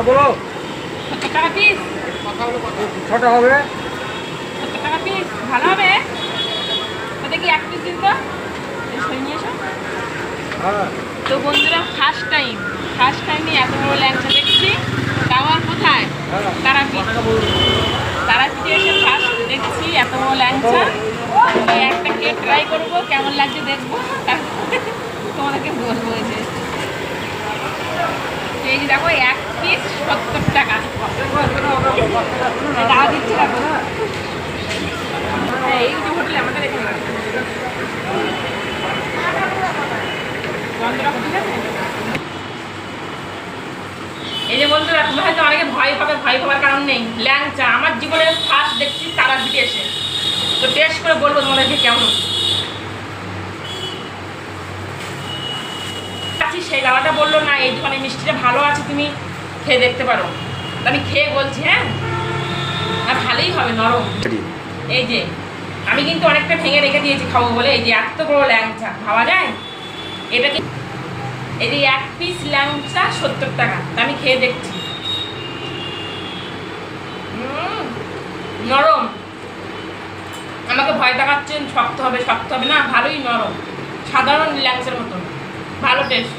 বলো 70 টাকা পিস। ছটা হবে। 70 টাকা পিস ভালো হবে। ওটা কি এক পিস দিন তো সই নিয়ে এসো। হ্যাঁ তো বন্ধুরা ফার্স্ট টাইমে এত বড় ল্যাংচা দেখছি। টাওয়ার কোথায়? তারাপীঠে এসে ফার্স্ট দেখছি এত বড় ল্যাংচা। একটা খেয়ে ট্রাই করবো কেমন লাগছে দেখবো, তোমাদেরকে বলবো। এই যে দেখো এক পিস 70 টাকা দাও দিচ্ছি। দেখো এই যে হোটেলে আমাদের এখানে বন্ধুরা ঠিক আছে। এই যে বন্ধুরা তোমরা হয়তো অনেকে ভয় পাবার কারণ নেই। ল্যাংচা আমার জীবনের ফার্স্ট দেখছি তারাপীঠে এসে, তো টেস্ট করে বলবো তোমাদেরকে কেমন। সেই দাদাটা বললো না এই দোকানে মিষ্টিটা ভালো আছে, তুমি খেয়ে দেখতে পারো। আমি খেয়ে বলছি হ্যাঁ ভালোই হবে, নরম। এই যে আমি কিন্তু অনেকটা ভেঙে রেখে দিয়েছি খাবো বলে। এই যে এত বড় ল্যাংচা খাওয়া যায় এটা কি? এই যে এক পিস ল্যাংচা 70 টাকা, তা আমি খেয়ে দেখছি। নরম। আমাকে ভয় দেখাচ্ছেন শক্ত হবে না, ভালোই নরম, সাধারণ ল্যাংচার মতন, ভালো টেস্ট।